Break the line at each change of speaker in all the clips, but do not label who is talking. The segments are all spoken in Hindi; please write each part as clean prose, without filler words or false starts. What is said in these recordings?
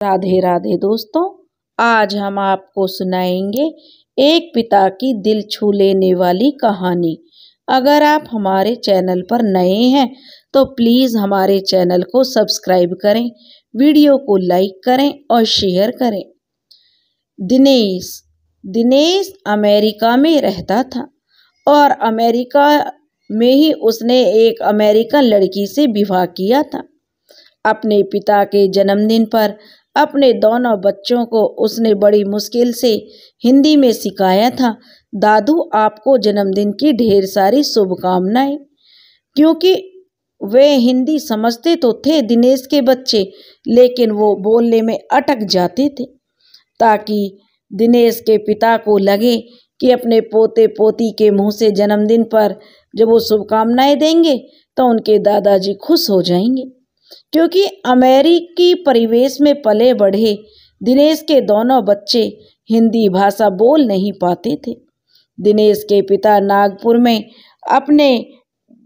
राधे राधे दोस्तों, आज हम आपको सुनाएंगे एक पिता की दिल छू लेने वाली कहानी। अगर आप हमारे चैनल पर नए हैं तो प्लीज़ हमारे चैनल को सब्सक्राइब करें, वीडियो को लाइक करें और शेयर करें। दिनेश अमेरिका में रहता था और अमेरिका में ही उसने एक अमेरिकन लड़की से विवाह किया था। अपने पिता के जन्मदिन पर अपने दोनों बच्चों को उसने बड़ी मुश्किल से हिंदी में सिखाया था, दादू आपको जन्मदिन की ढेर सारी शुभकामनाएं। क्योंकि वे हिंदी समझते तो थे दिनेश के बच्चे, लेकिन वो बोलने में अटक जाते थे, ताकि दिनेश के पिता को लगे कि अपने पोते पोती के मुंह से जन्मदिन पर जब वो शुभकामनाएं देंगे तो उनके दादाजी खुश हो जाएंगे। क्योंकि अमेरिकी परिवेश में पले बढ़े दिनेश के दोनों बच्चे हिंदी भाषा बोल नहीं पाते थे। दिनेश के पिता नागपुर में अपने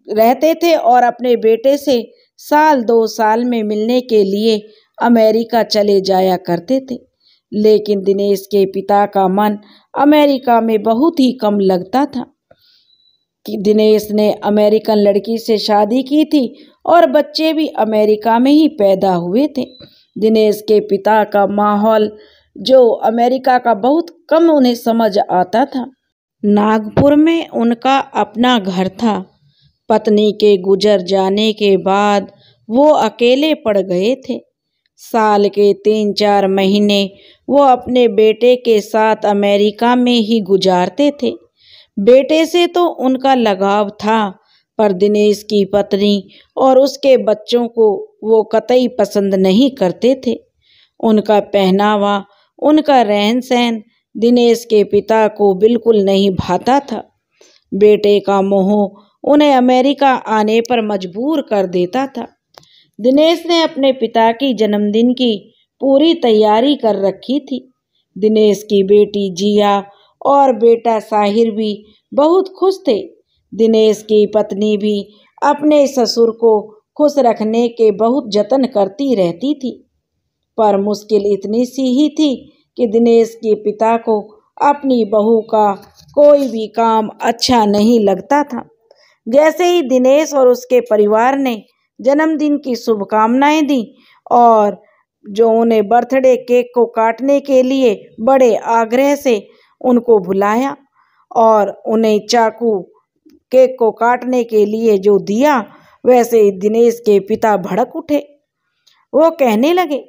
रहते थे और अपने बेटे से साल 2 साल में मिलने के लिए अमेरिका चले जाया करते थे। लेकिन दिनेश के पिता का मन अमेरिका में बहुत ही कम लगता था कि दिनेश ने अमेरिकन लड़की से शादी की थी और बच्चे भी अमेरिका में ही पैदा हुए थे। दिनेश के पिता का माहौल जो अमेरिका का बहुत कम उन्हें समझ आता था। नागपुर में उनका अपना घर था। पत्नी के गुजर जाने के बाद वो अकेले पड़ गए थे। साल के 3-4 महीने वो अपने बेटे के साथ अमेरिका में ही गुजारते थे। बेटे से तो उनका लगाव था, पर दिनेश की पत्नी और उसके बच्चों को वो कतई पसंद नहीं करते थे। उनका पहनावा, उनका रहन सहन दिनेश के पिता को बिल्कुल नहीं भाता था। बेटे का मोह उन्हें अमेरिका आने पर मजबूर कर देता था। दिनेश ने अपने पिता की जन्मदिन की पूरी तैयारी कर रखी थी। दिनेश की बेटी जिया और बेटा साहिर भी बहुत खुश थे। दिनेश की पत्नी भी अपने ससुर को खुश रखने के बहुत जतन करती रहती थी, पर मुश्किल इतनी सी ही थी कि दिनेश के पिता को अपनी बहू का कोई भी काम अच्छा नहीं लगता था। जैसे ही दिनेश और उसके परिवार ने जन्मदिन की शुभकामनाएं दी और जो उन्हें बर्थडे केक को काटने के लिए बड़े आग्रह से उनको बुलाया और उन्हें चाकू केक को काटने के लिए जो दिया, वैसे ही दिनेश के पिता भड़क उठे। वो कहने लगे,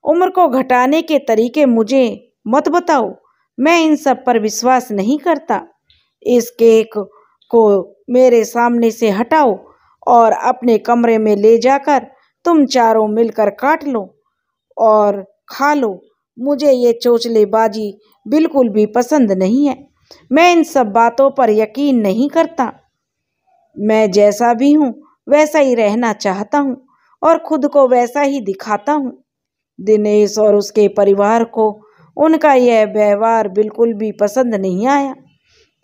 उम्र को घटाने के तरीके मुझे मत बताओ, मैं इन सब पर विश्वास नहीं करता। इस केक को मेरे सामने से हटाओ और अपने कमरे में ले जाकर तुम चारों मिलकर काट लो और खा लो। मुझे ये चोचलेबाजी बिल्कुल भी पसंद नहीं है। मैं इन सब बातों पर यकीन नहीं करता। मैं जैसा भी हूँ वैसा ही रहना चाहता हूँ और खुद को वैसा ही दिखाता हूँ। दिनेश और उसके परिवार को उनका यह व्यवहार बिल्कुल भी पसंद नहीं आया।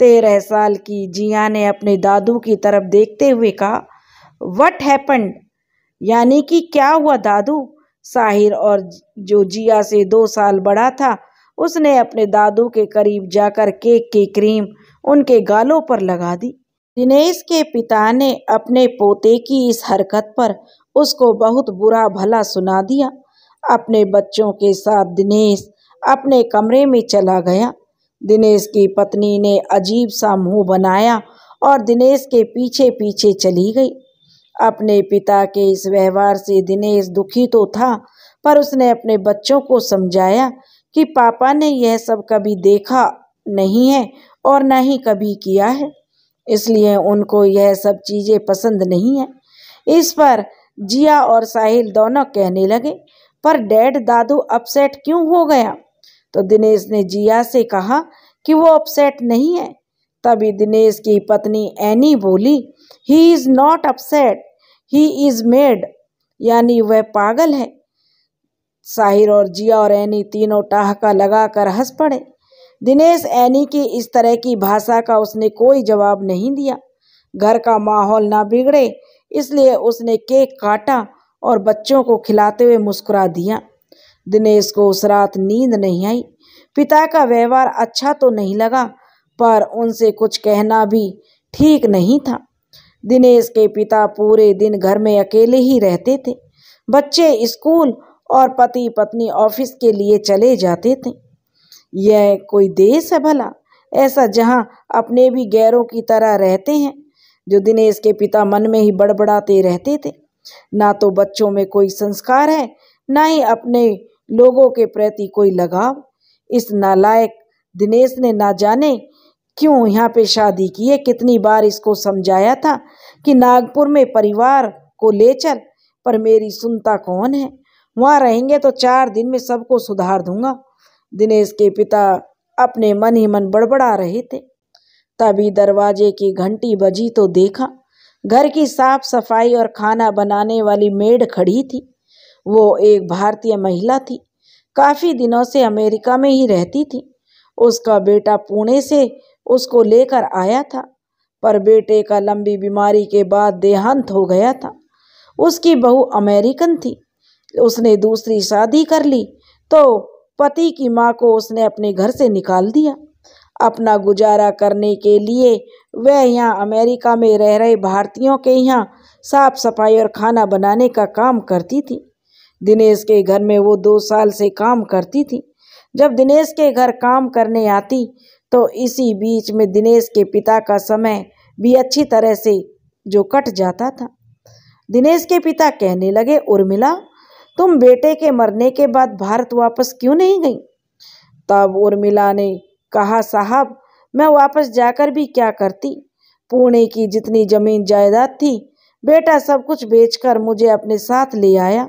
13 साल की जिया ने अपने दादू की तरफ देखते हुए कहा, व्हाट हैपेंड? यानी कि क्या हुआ दादू? साहिर और जो जिया से 2 साल बड़ा था, उसने अपने दादू के करीब जाकर केक की क्रीम उनके गालों पर लगा दी। दिनेश के पिता ने अपने पोते की इस हरकत पर उसको बहुत बुरा भला सुना दिया। अपने बच्चों के साथ दिनेश अपने कमरे में चला गया। दिनेश की पत्नी ने अजीब सा मुंह बनाया और दिनेश के पीछे पीछे चली गई। अपने पिता के इस व्यवहार से दिनेश दुखी तो था, पर उसने अपने बच्चों को समझाया कि पापा ने यह सब कभी देखा नहीं है और न ही कभी किया है, इसलिए उनको यह सब चीज़ें पसंद नहीं है। इस पर जिया और साहिल दोनों कहने लगे, पर डैड दादू अपसेट क्यों हो गया? तो दिनेश ने जिया से कहा कि वो अपसेट नहीं है। तभी दिनेश की पत्नी एनी बोली, he is not upset, he is made, यानी वह पागल है। साहिर और जिया और एनी तीनों ठहाका लगाकर हंस पड़े। दिनेश एनी की इस तरह की भाषा का उसने कोई जवाब नहीं दिया। घर का माहौल ना बिगड़े इसलिए उसने केक काटा और बच्चों को खिलाते हुए मुस्कुरा दिया। दिनेश को उस रात नींद नहीं आई। पिता का व्यवहार अच्छा तो नहीं लगा, पर उनसे कुछ कहना भी ठीक नहीं था। दिनेश के पिता पूरे दिन घर में अकेले ही रहते थे। बच्चे स्कूल और पति पत्नी ऑफिस के लिए चले जाते थे। यह कोई देश है भला ऐसा जहां अपने भी गैरों की तरह रहते हैं, जो दिनेश के पिता मन में ही बड़बड़ाते रहते थे। ना तो बच्चों में कोई संस्कार है, ना ही अपने लोगों के प्रति कोई लगाव। इस नालायक दिनेश ने ना जाने क्यों यहाँ पे शादी की है। कितनी बार इसको समझाया था कि नागपुर में परिवार को ले चल, पर मेरी सुनता कौन है। वहाँ रहेंगे तो 4 दिन में सबको सुधार दूंगा। दिनेश के पिता अपने मन ही मन बड़बड़ा रहे थे। तभी दरवाजे की घंटी बजी तो देखा घर की साफ सफाई और खाना बनाने वाली मेड खड़ी थी। वो एक भारतीय महिला थी। काफी दिनों से अमेरिका में ही रहती थी। उसका बेटा पुणे से उसको लेकर आया था, पर बेटे का लंबी बीमारी के बाद देहांत हो गया था। उसकी बहू अमेरिकन थी। उसने दूसरी शादी कर ली तो पति की माँ को उसने अपने घर से निकाल दिया। अपना गुजारा करने के लिए वह यहाँ अमेरिका में रह रहे भारतीयों के यहाँ साफ सफाई और खाना बनाने का काम करती थी। दिनेश के घर में वो 2 साल से काम करती थी। जब दिनेश के घर काम करने आती तो इसी बीच में दिनेश के पिता का समय भी अच्छी तरह से जो कट जाता था। दिनेश के पिता कहने लगे, उर्मिला तुम बेटे के मरने के बाद भारत वापस क्यों नहीं गई? तब उर्मिला ने कहा, साहब मैं वापस जाकर भी क्या करती। पुणे की जितनी जमीन जायदाद थी बेटा सब कुछ बेचकर मुझे अपने साथ ले आया।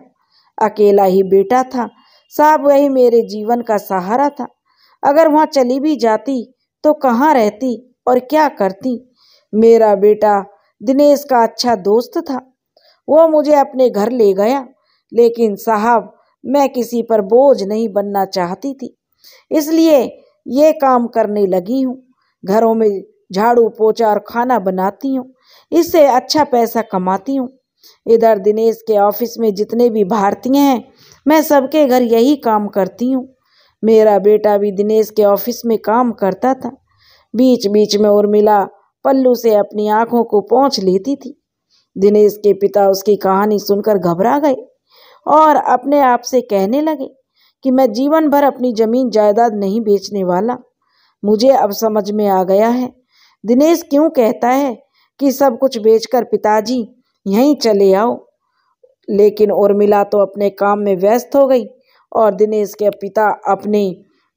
अकेला ही बेटा था साहब, वही मेरे जीवन का सहारा था। अगर वहाँ चली भी जाती तो कहाँ रहती और क्या करती। मेरा बेटा दिनेश का अच्छा दोस्त था, वो मुझे अपने घर ले गया। लेकिन साहब मैं किसी पर बोझ नहीं बनना चाहती थी, इसलिए ये काम करने लगी हूँ। घरों में झाड़ू पोछा और खाना बनाती हूँ, इससे अच्छा पैसा कमाती हूँ। इधर दिनेश के ऑफिस में जितने भी भारतीय हैं मैं सबके घर यही काम करती हूँ। मेरा बेटा भी दिनेश के ऑफिस में काम करता था। बीच बीच में उर्मिला पल्लू से अपनी आंखों को पोंछ लेती थी। दिनेश के पिता उसकी कहानी सुनकर घबरा गए और अपने आप से कहने लगे कि मैं जीवन भर अपनी जमीन जायदाद नहीं बेचने वाला। मुझे अब समझ में आ गया है दिनेश क्यों कहता है कि सब कुछ बेचकर पिताजी यहीं चले आओ। लेकिन उर्मिला तो अपने काम में व्यस्त हो गई और दिनेश के पिता अपने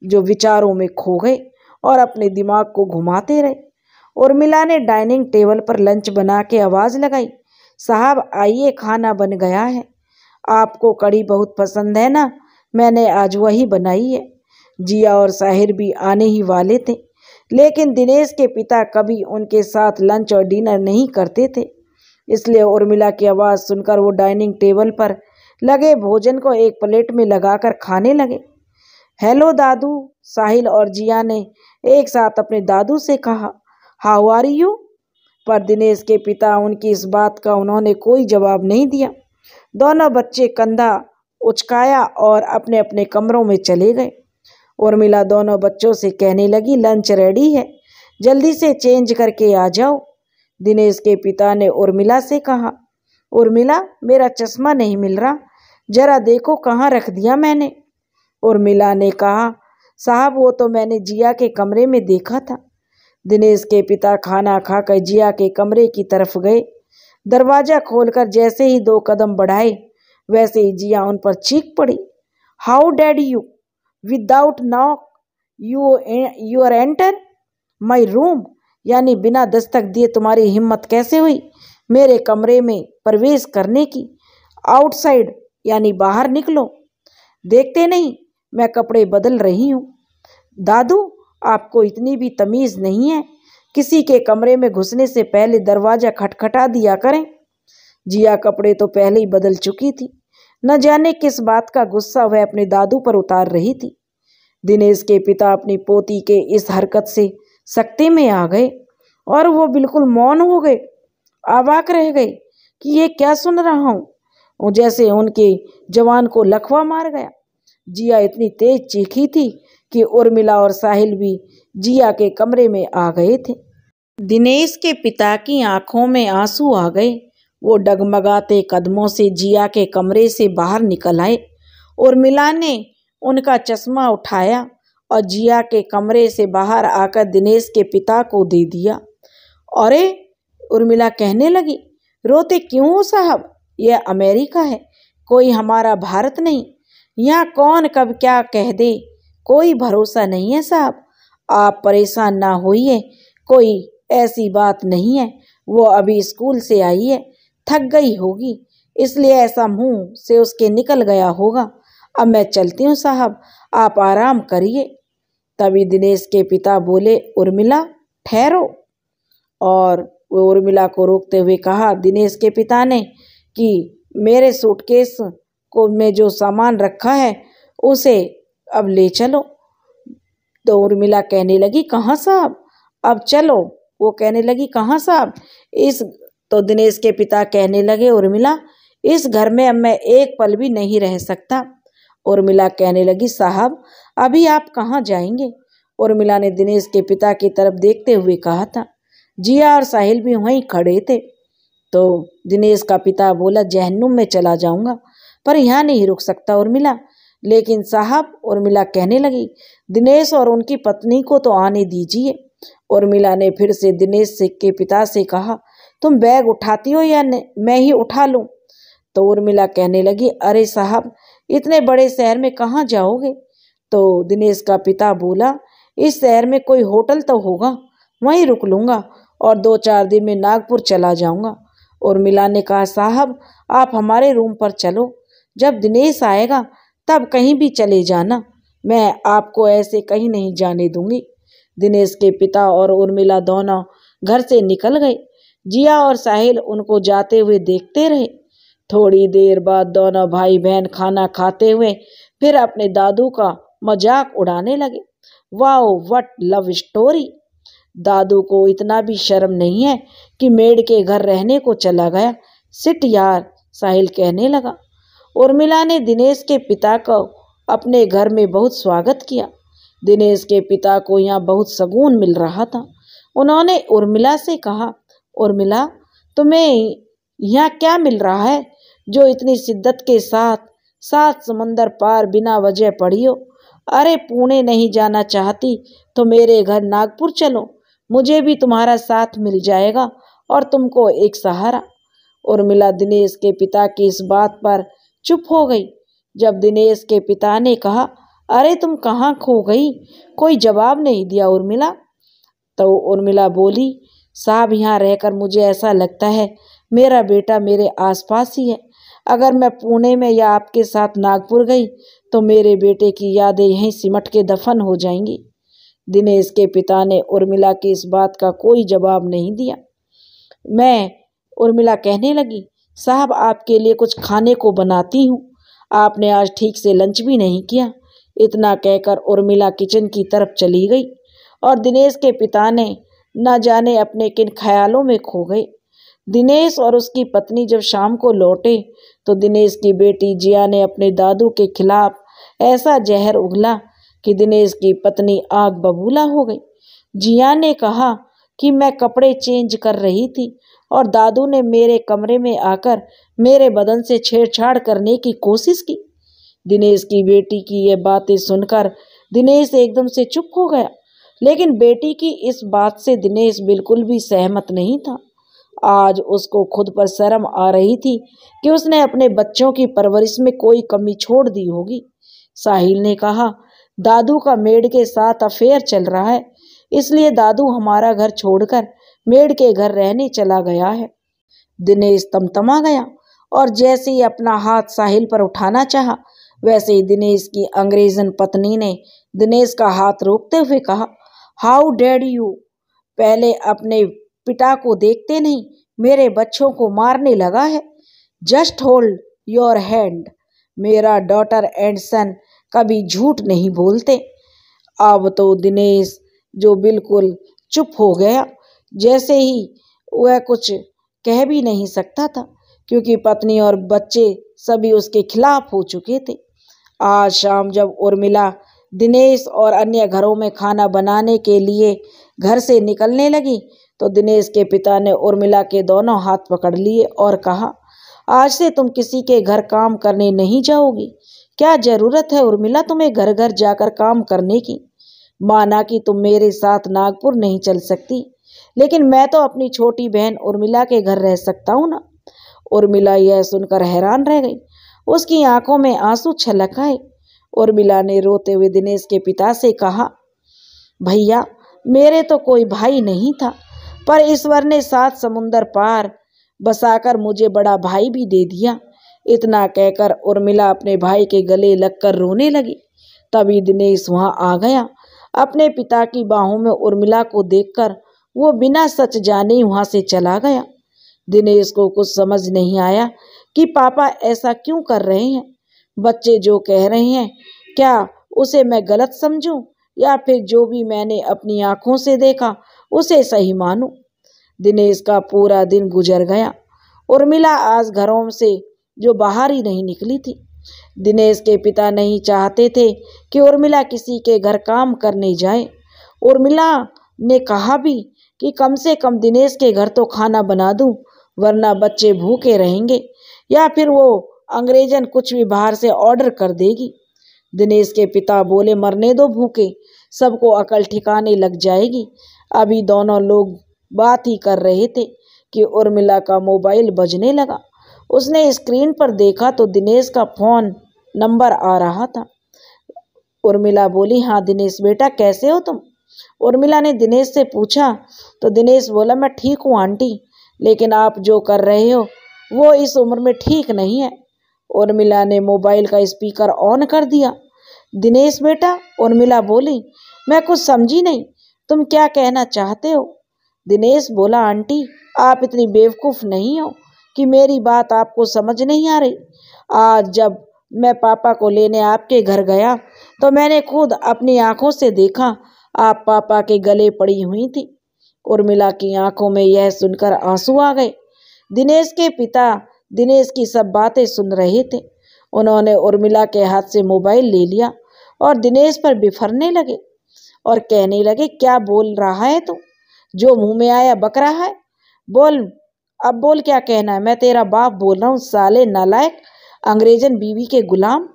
जो विचारों में खो गए और अपने दिमाग को घुमाते रहे। उर्मिला ने डाइनिंग टेबल पर लंच बना के आवाज़ लगाई, साहब आइए खाना बन गया है। आपको कढ़ी बहुत पसंद है ना, मैंने आज वही बनाई है। जिया और साहिर भी आने ही वाले थे, लेकिन दिनेश के पिता कभी उनके साथ लंच और डिनर नहीं करते थे, इसलिए उर्मिला की आवाज़ सुनकर वो डाइनिंग टेबल पर लगे भोजन को एक प्लेट में लगाकर खाने लगे। हेलो दादू, साहिल और जिया ने एक साथ अपने दादू से कहा, हाउ आर यू? पर दिनेश के पिता उनकी इस बात का उन्होंने कोई जवाब नहीं दिया। दोनों बच्चे कंधा उचकाया और अपने अपने कमरों में चले गए। उर्मिला दोनों बच्चों से कहने लगी, लंच रेडी है, जल्दी से चेंज करके आ जाओ। दिनेश के पिता ने उर्मिला से कहा, उर्मिला मेरा चश्मा नहीं मिल रहा, जरा देखो कहाँ रख दिया मैंने। उर्मिला ने कहा, साहब वो तो मैंने जिया के कमरे में देखा था। दिनेश के पिता खाना खाकर जिया के कमरे की तरफ गए। दरवाज़ा खोलकर जैसे ही 2 कदम बढ़ाए वैसे ही जिया उन पर चीख पड़ी, how dare you without knock you are enter my room, यानी बिना दस्तक दिए तुम्हारी हिम्मत कैसे हुई मेरे कमरे में प्रवेश करने की। आउटसाइड यानी बाहर निकलो, देखते नहीं मैं कपड़े बदल रही हूँ। दादू आपको इतनी भी तमीज़ नहीं है, किसी के कमरे में घुसने से पहले दरवाज़ा खटखटा दिया करें। जिया कपड़े तो पहले ही बदल चुकी थी, न जाने किस बात का गुस्सा वह अपने दादू पर उतार रही थी। दिनेश के पिता अपनी पोती के इस हरकत से सख्ती में आ गए और वो बिल्कुल मौन हो गए, अवाक रह गए कि ये क्या सुन रहा हूँ। जैसे उनके जवान को लकवा मार गया। जिया इतनी तेज चीखी थी कि उर्मिला और साहिल भी जिया के कमरे में आ गए थे। दिनेश के पिता की आंखों में आंसू आ गए। वो डगमगाते कदमों से जिया के कमरे से बाहर निकल आए। उर्मिला ने उनका चश्मा उठाया और जिया के कमरे से बाहर आकर दिनेश के पिता को दे दिया। अरे, उर्मिला कहने लगी, रोते क्यों हो साहब? यह अमेरिका है, कोई हमारा भारत नहीं। यहाँ कौन कब क्या कह दे, कोई भरोसा नहीं है साहब। आप परेशान ना होइए, कोई ऐसी बात नहीं है। वो अभी स्कूल से आई है, थक गई होगी, इसलिए ऐसा मुंह से उसके निकल गया होगा। अब मैं चलती हूँ साहब, आप आराम करिए। तभी दिनेश के पिता बोले, उर्मिला ठहरो। और वो उर्मिला को रोकते हुए कहा दिनेश के पिता ने कि मेरे सूटकेस को में जो सामान रखा है उसे अब ले चलो। तो उर्मिला कहने लगी, कहाँ साहब, अब चलो। वो कहने लगी, कहाँ साहब? तो दिनेश के पिता कहने लगे, उर्मिला इस घर में अब मैं एक पल भी नहीं रह सकता। उर्मिला कहने लगी, साहब अभी आप कहाँ जाएंगे? उर्मिला ने दिनेश के पिता की तरफ देखते हुए कहा था। जिया और साहिल भी वहीं खड़े थे। तो दिनेश का पिता बोला, जहन्नुम में चला जाऊंगा, पर यहाँ नहीं रुक सकता उर्मिला। लेकिन साहब, उर्मिला कहने लगी, दिनेश और उनकी पत्नी को तो आने दीजिए। उर्मिला ने फिर से दिनेश के पिता से कहा, तुम बैग उठाती हो या मैं ही उठा लूं? तो उर्मिला कहने लगी, अरे साहब, इतने बड़े शहर में कहाँ जाओगे? तो दिनेश का पिता बोला, इस शहर में कोई होटल तो होगा, वहीं रुक लूंगा और 2-4 दिन में नागपुर चला जाऊंगा। उर्मिला ने कहा, साहब आप हमारे रूम पर चलो, जब दिनेश आएगा तब कहीं भी चले जाना, मैं आपको ऐसे कहीं नहीं जाने दूंगी। दिनेश के पिता और उर्मिला दोनों घर से निकल गए। जिया और साहिल उनको जाते हुए देखते रहे। थोड़ी देर बाद दोनों भाई बहन खाना खाते हुए फिर अपने दादू का मजाक उड़ाने लगे। Wow, what love story. दादू को इतना भी शर्म नहीं है कि मेड के घर रहने को चला गया। सिट यार, साहिल कहने लगा। उर्मिला ने दिनेश के पिता को अपने घर में बहुत स्वागत किया। दिनेश के पिता को यहाँ बहुत सुकून मिल रहा था। उन्होंने उर्मिला से कहा, उर्मिला तुम्हें यहाँ क्या मिल रहा है जो इतनी शिद्दत के साथ 7 समंदर पार बिना वजह पड़ी हो? अरे, पुणे नहीं जाना चाहती तो मेरे घर नागपुर चलो, मुझे भी तुम्हारा साथ मिल जाएगा और तुमको एक सहारा। उर्मिला दिनेश के पिता की इस बात पर चुप हो गई। जब दिनेश के पिता ने कहा, अरे तुम कहाँ खो गई, कोई जवाब नहीं दिया उर्मिला। तो उर्मिला बोली, साहब यहाँ रहकर मुझे ऐसा लगता है मेरा बेटा मेरे आसपास ही है। अगर मैं पुणे में या आपके साथ नागपुर गई तो मेरे बेटे की यादें यहीं सिमट के दफन हो जाएंगी। दिनेश के पिता ने उर्मिला की इस बात का कोई जवाब नहीं दिया। उर्मिला कहने लगी, साहब आपके लिए कुछ खाने को बनाती हूँ, आपने आज ठीक से लंच भी नहीं किया। इतना कहकर उर्मिला किचन की तरफ चली गई और दिनेश के पिता ने न जाने अपने किन ख्यालों में खो गए। दिनेश और उसकी पत्नी जब शाम को लौटे तो दिनेश की बेटी जिया ने अपने दादू के खिलाफ ऐसा जहर उगला कि दिनेश की पत्नी आग बबूला हो गई। जिया ने कहा कि मैं कपड़े चेंज कर रही थी और दादू ने मेरे कमरे में आकर मेरे बदन से छेड़छाड़ करने की कोशिश की। दिनेश की बेटी की ये बातें सुनकर दिनेश एकदम से चुप हो गया, लेकिन बेटी की इस बात से दिनेश बिल्कुल भी सहमत नहीं था। आज उसको खुद पर शर्म आ रही थी कि उसने अपने बच्चों की परवरिश में कोई कमी छोड़ दी होगी। साहिल ने कहा, दादू का मेड के साथ अफेयर चल रहा है, इसलिए दादू हमारा घर छोड़कर मेड के घर रहने चला गया है। दिनेश तमतमा गया और जैसे ही अपना हाथ साहिल पर उठाना चाहा, वैसे ही दिनेश की अंग्रेजन पत्नी ने दिनेश का हाथ रोकते हुए कहा, हाउ डेयर यू, पहले अपने पिता को देखते नहीं मेरे बच्चों को मारने लगा है। जस्ट होल्ड योर हैंड, मेरा डॉटर एंड सन कभी झूठ नहीं बोलते। अब तो दिनेश जो बिल्कुल चुप हो गया, जैसे ही वह कुछ कह भी नहीं सकता था, क्योंकि पत्नी और बच्चे सभी उसके खिलाफ हो चुके थे। आज शाम जब उर्मिला दिनेश और अन्य घरों में खाना बनाने के लिए घर से निकलने लगी तो दिनेश के पिता ने उर्मिला के दोनों हाथ पकड़ लिए और कहा, आज से तुम किसी के घर काम करने नहीं जाओगी। क्या जरूरत है उर्मिला तुम्हें घर घर जाकर काम करने की। माना कि तुम मेरे साथ नागपुर नहीं चल सकती, लेकिन मैं तो अपनी छोटी बहन उर्मिला के घर रह सकता हूँ ना। उर्मिला यह सुनकर हैरान रह गई। उसकी आंखों में आंसू छलक आए। उर्मिला ने रोते हुए दिनेश के पिता से कहा, भैया मेरे तो कोई भाई नहीं था, पर ईश्वर ने 7 समुंदर पार बसाकर मुझे बड़ा भाई भी दे दिया। इतना कहकर उर्मिला अपने भाई के गले लगकर रोने लगी। तभी दिनेश वहां आ गया। अपने पिता की बाहों में उर्मिला को देखकर वो बिना सच जाने ही वहां से चला गया। दिनेश को कुछ समझ नहीं आया कि पापा ऐसा क्यों कर रहे हैं। बच्चे जो कह रहे हैं क्या उसे मैं गलत समझूं या फिर जो भी मैंने अपनी आंखों से देखा उसे सही मानूं। दिनेश का पूरा दिन गुजर गया। उर्मिला आज घरों से जो बाहर ही नहीं निकली थी। दिनेश के पिता नहीं चाहते थे कि उर्मिला किसी के घर काम करने जाए। उर्मिला ने कहा भी कि कम से कम दिनेश के घर तो खाना बना दूं, वरना बच्चे भूखे रहेंगे या फिर वो अंग्रेजन कुछ भी बाहर से ऑर्डर कर देगी। दिनेश के पिता बोले, मरने दो भूखे, सबको अकल ठिकाने लग जाएगी। अभी दोनों लोग बात ही कर रहे थे कि उर्मिला का मोबाइल बजने लगा। उसने स्क्रीन पर देखा तो दिनेश का फोन नंबर आ रहा था। उर्मिला बोली, हाँ दिनेश बेटा कैसे हो तुम। उर्मिला ने दिनेश से पूछा तो दिनेश बोला, मैं ठीक हूँ आंटी, लेकिन आप जो कर रहे हो वो इस उम्र में ठीक नहीं है। उर्मिला ने मोबाइल का स्पीकर ऑन कर दिया। दिनेश बेटा, उर्मिला बोली, मैं कुछ समझी नहीं, तुम क्या कहना चाहते हो। दिनेश बोला, आंटी आप इतनी बेवकूफ़ नहीं हो कि मेरी बात आपको समझ नहीं आ रही। आज जब मैं पापा को लेने आपके घर गया तो मैंने खुद अपनी आंखों से देखा आप पापा के गले पड़ी हुई थी। उर्मिला की आंखों में यह सुनकर आंसू आ गए। दिनेश के पिता दिनेश की सब बातें सुन रहे थे। उन्होंने उर्मिला के हाथ से मोबाइल ले लिया और दिनेश पर बिफरने लगे और कहने लगे, क्या बोल रहा है तू, जो मुंह में आया बक रहा है। बोल, अब बोल क्या कहना है। मैं तेरा बाप बोल रहा हूँ, साले नालायक अंग्रेजन बीवी के गुलाम।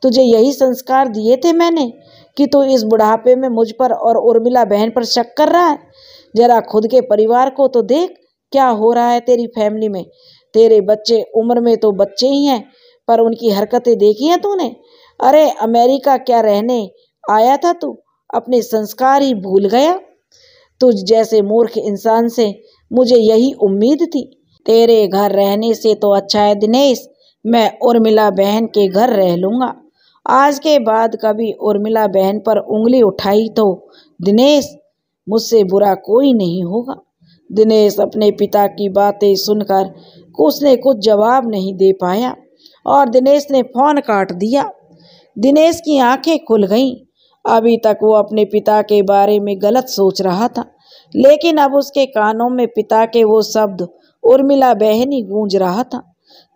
तुझे यही संस्कार दिए थे मैंने कि तू इस बुढ़ापे में मुझ पर और उर्मिला बहन पर शक कर रहा है। जरा खुद के परिवार को तो देख, क्या हो रहा है तेरी फैमिली में। तेरे बच्चे उम्र में तो बच्चे ही हैं, पर उनकी हरकतें देखी हैं तूने। अरे अमेरिका क्या रहने आया था तू, अपने संस्कार ही भूल गया। तुझ जैसे मूर्ख इंसान से मुझे यही उम्मीद थी। तेरे घर रहने से तो अच्छा है दिनेश, मैं उर्मिला बहन के घर रह लूँगा। आज के बाद कभी उर्मिला बहन पर उंगली उठाई तो दिनेश मुझसे बुरा कोई नहीं होगा। दिनेश अपने पिता की बातें सुनकर उसने कुछ जवाब नहीं दे पाया और दिनेश ने फ़ोन काट दिया। दिनेश की आंखें खुल गईं। अभी तक वो अपने पिता के बारे में गलत सोच रहा था, लेकिन अब उसके कानों में पिता के वो शब्द उर्मिला बहन ही गूंज रहा था।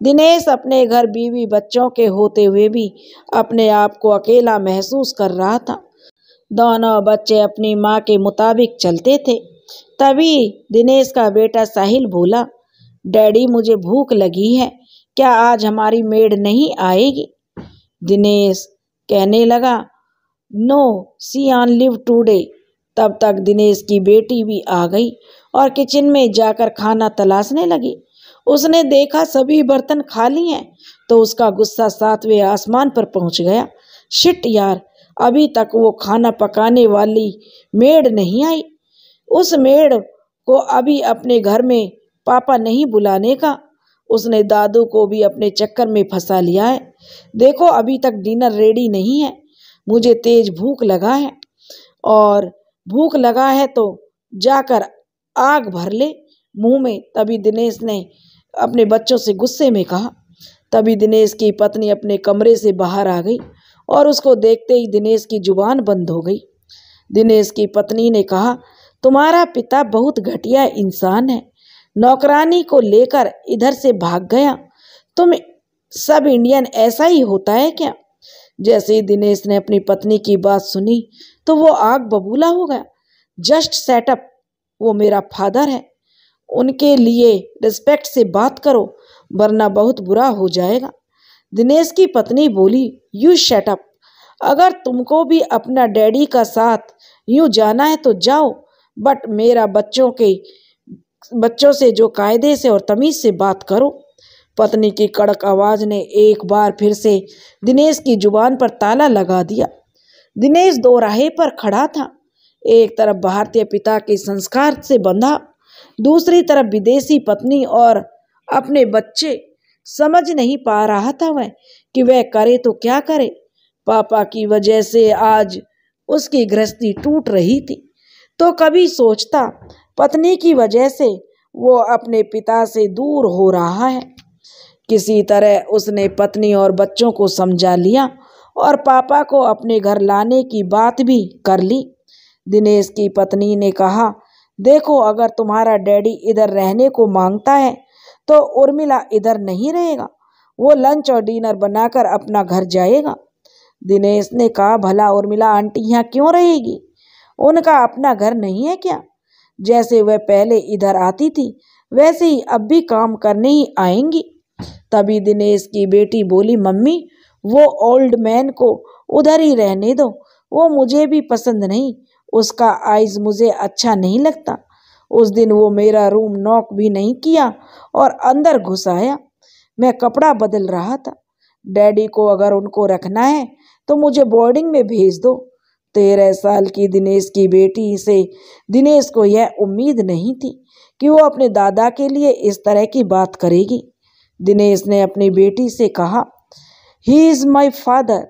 दिनेश अपने घर बीवी बच्चों के होते हुए भी अपने आप को अकेला महसूस कर रहा था। दोनों बच्चे अपनी माँ के मुताबिक चलते थे। तभी दिनेश का बेटा साहिल बोला, डैडी मुझे भूख लगी है, क्या आज हमारी मेड नहीं आएगी। दिनेश कहने लगा, no see on leave today. तब तक दिनेश की बेटी भी आ गई और किचन में जाकर खाना तलाशने लगी। उसने देखा सभी बर्तन खाली हैं तो उसका गुस्सा 7वें आसमान पर पहुंच गया। शिट यार, अभी तक वो खाना पकाने वाली मेड नहीं आई। उस मेड को अभी अपने घर में पापा नहीं बुलाने का। उसने दादू को भी अपने चक्कर में फंसा लिया है। देखो अभी तक डिनर रेडी नहीं है। मुझे तेज भूख लगा है और भूख लगा है तो जाकर आग भर ले मुंह में। तभी दिनेश ने अपने बच्चों से गुस्से में कहा। तभी दिनेश की पत्नी अपने कमरे से बाहर आ गई और उसको देखते ही दिनेश की जुबान बंद हो गई। दिनेश की पत्नी ने कहा, तुम्हारा पिता बहुत घटिया इंसान है, नौकरानी को लेकर इधर से भाग गया। तुम सब इंडियन ऐसा ही होता है क्या। जैसे ही दिनेश ने अपनी पत्नी की बात सुनी तो वो आग बबूला हो गया। जस्ट सेटअप, वो मेरा फादर है, उनके लिए रिस्पेक्ट से बात करो वरना बहुत बुरा हो जाएगा। दिनेश की पत्नी बोली, यू शट अप, अगर तुमको भी अपना डैडी का साथ यूं जाना है तो जाओ, बट मेरा बच्चों से जो कायदे से और तमीज से बात करो। पत्नी की कड़क आवाज ने एक बार फिर से दिनेश की जुबान पर ताला लगा दिया। दिनेश दो राहे पर खड़ा था, एक तरफ भारतीय पिता के संस्कार से बंधा, दूसरी तरफ विदेशी पत्नी और अपने बच्चे। समझ नहीं पा रहा था वह कि वह करे तो क्या करे। पापा की वजह से आज उसकी गृहस्थी टूट रही थी, तो कभी सोचता पत्नी की वजह से वो अपने पिता से दूर हो रहा है। किसी तरह उसने पत्नी और बच्चों को समझा लिया और पापा को अपने घर लाने की बात भी कर ली। दिनेश की पत्नी ने कहा, देखो अगर तुम्हारा डैडी इधर रहने को मांगता है तो उर्मिला इधर नहीं रहेगा, वो लंच और डिनर बनाकर अपना घर जाएगा। दिनेश ने कहा, भला उर्मिला आंटी यहाँ क्यों रहेगी, उनका अपना घर नहीं है क्या? जैसे वह पहले इधर आती थी वैसे ही अब भी काम करने ही आएंगी। तभी दिनेश की बेटी बोली, मम्मी वो ओल्ड मैन को उधर ही रहने दो, वो मुझे भी पसंद नहीं, उसका आइज मुझे अच्छा नहीं लगता। उस दिन वो मेरा रूम नॉक भी नहीं किया और अंदर घुस आया। मैं कपड़ा बदल रहा था। डैडी को अगर उनको रखना है तो मुझे बोर्डिंग में भेज दो। 13 साल की दिनेश की बेटी से दिनेश को यह उम्मीद नहीं थी कि वो अपने दादा के लिए इस तरह की बात करेगी। दिनेश ने अपनी बेटी से कहा, ही इज़ माई फादर,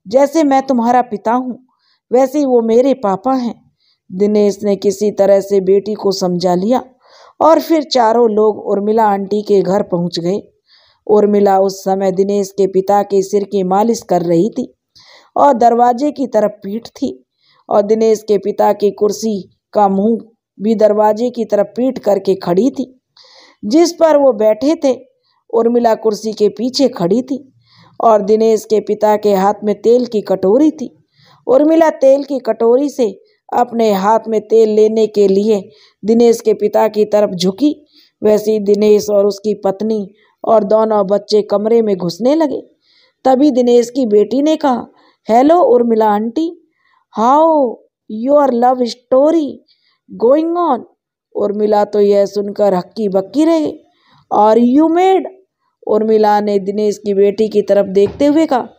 जैसे मैं तुम्हारा पिता हूँ वैसे ही वो मेरे पापा हैं। दिनेश ने किसी तरह से बेटी को समझा लिया और फिर चारों लोग उर्मिला आंटी के घर पहुंच गए। उर्मिला उस समय दिनेश के पिता के सिर की मालिश कर रही थी और दरवाजे की तरफ पीठ थी, और दिनेश के पिता की कुर्सी का मुंह भी दरवाजे की तरफ पीठ करके खड़ी थी जिस पर वो बैठे थे। उर्मिला कुर्सी के पीछे खड़ी थी और दिनेश के पिता के हाथ में तेल की कटोरी थी। उर्मिला तेल की कटोरी से अपने हाथ में तेल लेने के लिए दिनेश के पिता की तरफ झुकी। वैसे ही दिनेश और उसकी पत्नी और दोनों बच्चे कमरे में घुसने लगे। तभी दिनेश की बेटी ने कहा, hello Urmila aunty, how your love story going on. Urmila तो यह सुनकर हक्की बक्की रह गई। Are you made? उर्मिला ने दिनेश की बेटी की तरफ देखते हुए कहा।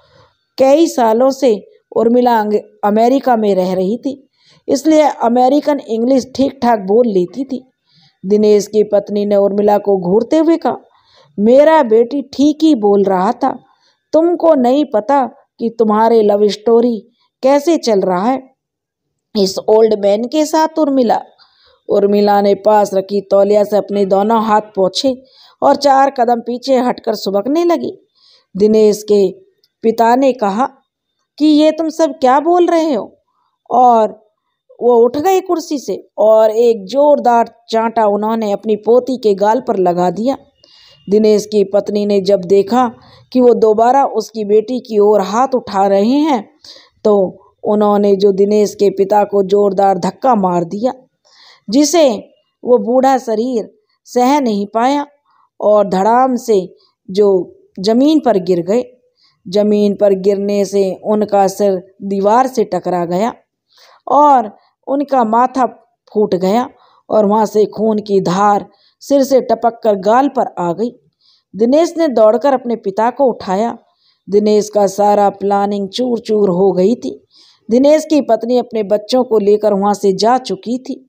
कई सालों से उर्मिला अमेरिका में रह रही थी, इसलिए अमेरिकन इंग्लिश ठीक ठाक बोल लेती थी। दिनेश की पत्नी ने उर्मिला को घूरते हुए कहा, मेरा बेटी ठीक ही बोल रहा था, तुमको नहीं पता कि तुम्हारे लव स्टोरी कैसे चल रहा है इस ओल्ड मैन के साथ। उर्मिला ने पास रखी तौलिया से अपने दोनों हाथ पोंछे और 4 कदम पीछे हटकर सुबकने लगी। दिनेश के पिता ने कहा कि ये तुम सब क्या बोल रहे हो, और वो उठ गए कुर्सी से और एक जोरदार चांटा उन्होंने अपनी पोती के गाल पर लगा दिया। दिनेश की पत्नी ने जब देखा कि वो दोबारा उसकी बेटी की ओर हाथ उठा रहे हैं तो उन्होंने जो दिनेश के पिता को जोरदार धक्का मार दिया जिसे वो बूढ़ा शरीर सह नहीं पाया और धड़ाम से जो जमीन पर गिर गए। जमीन पर गिरने से उनका सिर दीवार से टकरा गया और उनका माथा फूट गया और वहां से खून की धार सिर से टपक कर गाल पर आ गई। दिनेश ने दौड़कर अपने पिता को उठाया। दिनेश का सारा प्लानिंग चूर चूर हो गई थी। दिनेश की पत्नी अपने बच्चों को लेकर वहां से जा चुकी थी।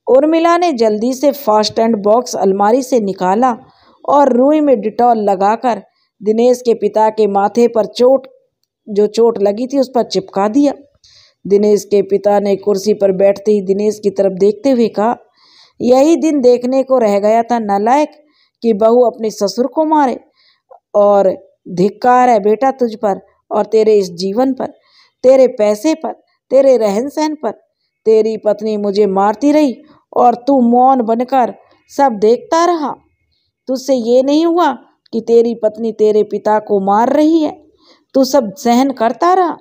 उर्मिला ने जल्दी से फास्ट एंड बॉक्स अलमारी से निकाला और रुई में डिटॉल लगाकर दिनेश के पिता के माथे पर चोट लगी थी उस पर चिपका दिया। दिनेश के पिता ने कुर्सी पर बैठते ही दिनेश की तरफ देखते हुए कहा, यही दिन देखने को रह गया था नालायक कि बहू अपने ससुर को मारे, और धिक्कार है बेटा तुझ पर और तेरे इस जीवन पर, तेरे पैसे पर, तेरे रहन सहन पर। तेरी पत्नी मुझे मारती रही और तू मौन बनकर सब देखता रहा। तुझसे ये नहीं हुआ कि तेरी पत्नी तेरे पिता को मार रही है। तू सब सहन करता रहा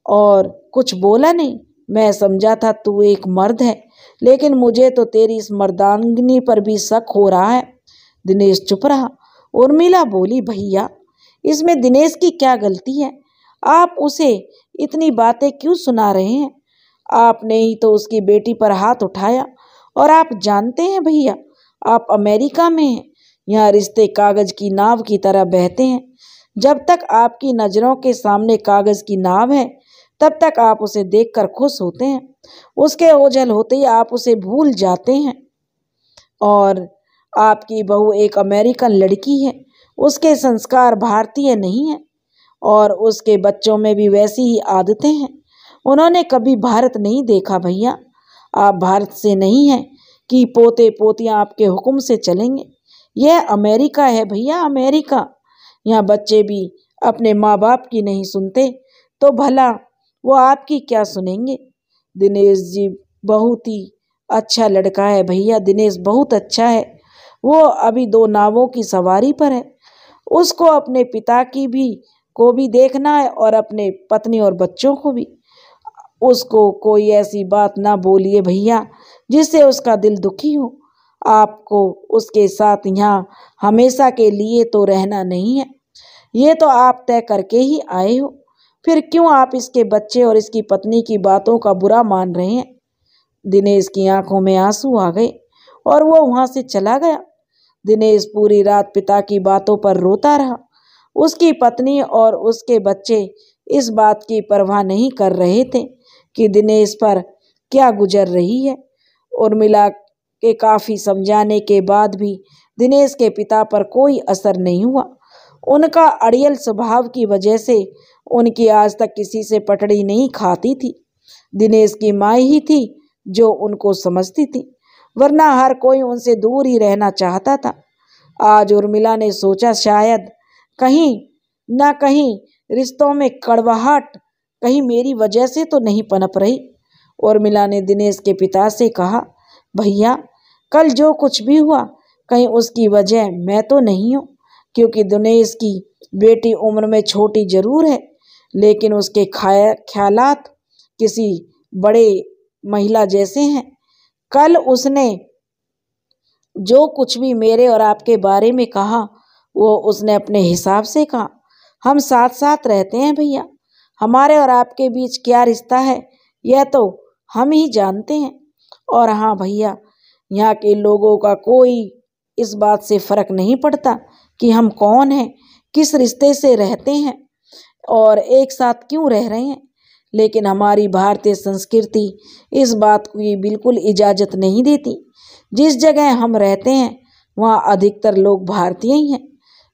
और कुछ बोला नहीं। मैं समझा था तू एक मर्द है, लेकिन मुझे तो तेरी इस मर्दानगी पर भी शक हो रहा है। दिनेश चुप रहा। उर्मिला बोली, भैया इसमें दिनेश की क्या गलती है? आप उसे इतनी बातें क्यों सुना रहे हैं? आपने ही तो उसकी बेटी पर हाथ उठाया। और आप जानते हैं भैया, आप अमेरिका में हैं, यहाँ रिश्ते कागज की नाव की तरह बहते हैं। जब तक आपकी नज़रों के सामने कागज की नाव है, तब तक आप उसे देखकर खुश होते हैं। उसके ओझल होते ही आप उसे भूल जाते हैं। और आपकी बहू एक अमेरिकन लड़की है, उसके संस्कार भारतीय नहीं हैं और उसके बच्चों में भी वैसी ही आदतें हैं। उन्होंने कभी भारत नहीं देखा भैया। आप भारत से नहीं हैं कि पोते पोतियाँ आपके हुक्म से चलेंगे। यह अमेरिका है भैया, अमेरिका। यहाँ बच्चे भी अपने माँ बाप की नहीं सुनते तो भला वो आपकी क्या सुनेंगे? दिनेश जी बहुत ही अच्छा लड़का है भैया, दिनेश बहुत अच्छा है। वो अभी 2 नावों की सवारी पर है। उसको अपने पिता की भी को भी देखना है और अपने पत्नी और बच्चों को भी। उसको कोई ऐसी बात ना बोलिए भैया जिससे उसका दिल दुखी हो। आपको उसके साथ यहाँ हमेशा के लिए तो रहना नहीं है, ये तो आप तय करके ही आए हो। फिर क्यों आप इसके बच्चे और इसकी पत्नी की बातों का बुरा मान रहे हैं? दिनेश की आंखों में आंसू आ गए और वो वहां से चला गया। दिनेश पूरी रात पिता की बातों पर रोता रहा। उसकी पत्नी और उसके बच्चे इस बात की परवाह नहीं कर रहे थे कि दिनेश पर क्या गुजर रही है। उर्मिला के काफ़ी समझाने के बाद भी दिनेश के पिता पर कोई असर नहीं हुआ। उनका अड़ियल स्वभाव की वजह से उनकी आज तक किसी से पटड़ी नहीं खाती थी। दिनेश की माँ ही थी जो उनको समझती थी, वरना हर कोई उनसे दूर ही रहना चाहता था। आज उर्मिला ने सोचा शायद कहीं ना कहीं रिश्तों में कड़वाहट कहीं मेरी वजह से तो नहीं पनप रही। उर्मिला ने दिनेश के पिता से कहा, भैया कल जो कुछ भी हुआ कहीं उसकी वजह मैं तो नहीं हूँ, क्योंकि दिनेश की बेटी उम्र में छोटी जरूर है, लेकिन उसके ख्यालात किसी बड़े महिला जैसे हैं। कल उसने जो कुछ भी मेरे और आपके बारे में कहा वो उसने अपने हिसाब से कहा। हम साथ साथ रहते हैं भैया, हमारे और आपके बीच क्या रिश्ता है यह तो हम ही जानते हैं। और हाँ भैया, यहाँ के लोगों का कोई इस बात से फर्क नहीं पड़ता कि हम कौन हैं, किस रिश्ते से रहते हैं और एक साथ क्यों रह रहे हैं, लेकिन हमारी भारतीय संस्कृति इस बात की बिल्कुल इजाज़त नहीं देती। जिस जगह हम रहते हैं वहाँ अधिकतर लोग भारतीय ही हैं।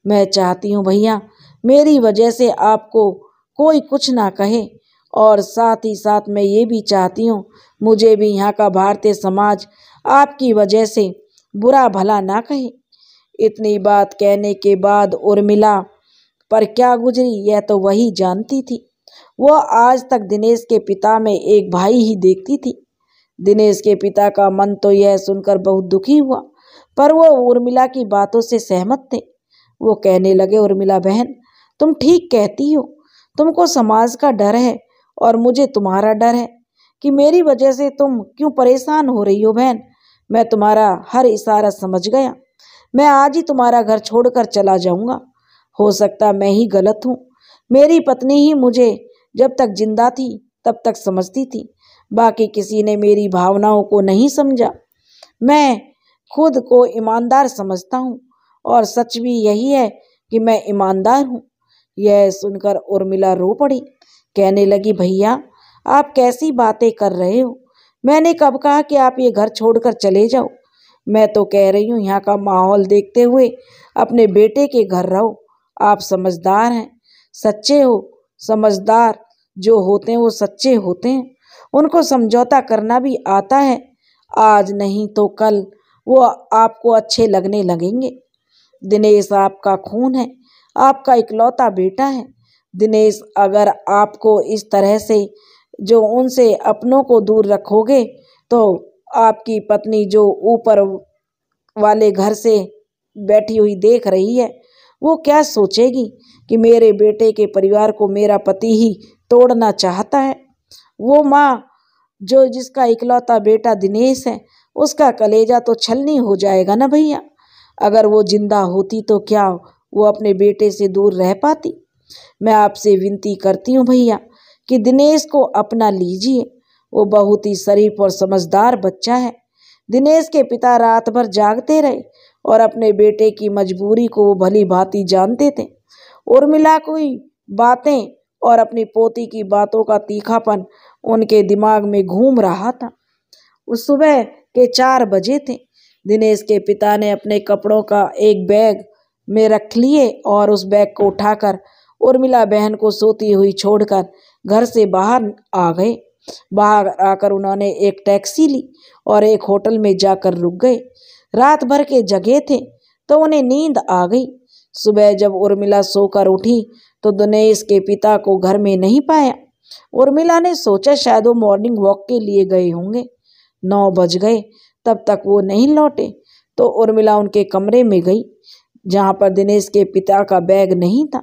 मैं चाहती हूँ भैया मेरी वजह से आपको कोई कुछ ना कहे, और साथ ही साथ मैं ये भी चाहती हूँ मुझे भी यहाँ का भारतीय समाज आपकी वजह से बुरा भला ना कहे। इतनी बात कहने के बाद उर्मिला पर क्या गुजरी यह तो वही जानती थी। वो आज तक दिनेश के पिता में एक भाई ही देखती थी। दिनेश के पिता का मन तो यह सुनकर बहुत दुखी हुआ, पर वो उर्मिला की बातों से सहमत थे। वो कहने लगे, उर्मिला बहन तुम ठीक कहती हो, तुमको समाज का डर है और मुझे तुम्हारा डर है कि मेरी वजह से तुम क्यों परेशान हो रही हो। बहन मैं तुम्हारा हर इशारा समझ गया, मैं आज ही तुम्हारा घर छोड़कर चला जाऊंगा। हो सकता मैं ही गलत हूँ, मेरी पत्नी ही मुझे जब तक जिंदा थी तब तक समझती थी, बाकी किसी ने मेरी भावनाओं को नहीं समझा। मैं खुद को ईमानदार समझता हूँ और सच भी यही है कि मैं ईमानदार हूँ। यह सुनकर उर्मिला रो पड़ी, कहने लगी, भैया आप कैसी बातें कर रहे हो? मैंने कब कहा कि आप ये घर छोड़कर चले जाओ? मैं तो कह रही हूँ यहाँ का माहौल देखते हुए अपने बेटे के घर रहो। आप समझदार हैं, सच्चे हो। समझदार जो होते हैं वो सच्चे होते हैं, उनको समझौता करना भी आता है। आज नहीं तो कल वो आपको अच्छे लगने लगेंगे। दिनेश आपका खून है, आपका इकलौता बेटा है। दिनेश अगर आपको इस तरह से जो उनसे अपनों को दूर रखोगे तो आपकी पत्नी जो ऊपर वाले घर से बैठी हुई देख रही है वो क्या सोचेगी कि मेरे बेटे के परिवार को मेरा पति ही तोड़ना चाहता है। वो माँ जो जिसका इकलौता बेटा दिनेश है, उसका कलेजा तो छलनी हो जाएगा ना भैया। अगर वो जिंदा होती तो क्या वो अपने बेटे से दूर रह पाती? मैं आपसे विनती करती हूँ भैया कि दिनेश को अपना लीजिए। वो बहुत ही शरीफ और समझदार बच्चा है। दिनेश के पिता रात भर जागते रहे और अपने बेटे की मजबूरी को वो भली भांति जानते थे। उर्मिला की बातें और अपनी पोती की बातों का तीखापन उनके दिमाग में घूम रहा था। उस सुबह के 4 बजे थे। दिनेश के पिता ने अपने कपड़ों का एक बैग में रख लिए और उस बैग को उठाकर उर्मिला बहन को सोती हुई छोड़कर घर से बाहर आ गए। बाहर आकर उन्होंने एक टैक्सी ली और एक होटल में जाकर रुक गए। रात भर के जगे थे तो उन्हें नींद आ गई। सुबह जब उर्मिला सोकर उठी तो दिनेश के पिता को घर में नहीं पाया। उर्मिला ने सोचा शायद वो मॉर्निंग वॉक के लिए गए होंगे। 9 बज गए, तब तक वो नहीं लौटे तो उर्मिला उनके कमरे में गई, जहाँ पर दिनेश के पिता का बैग नहीं था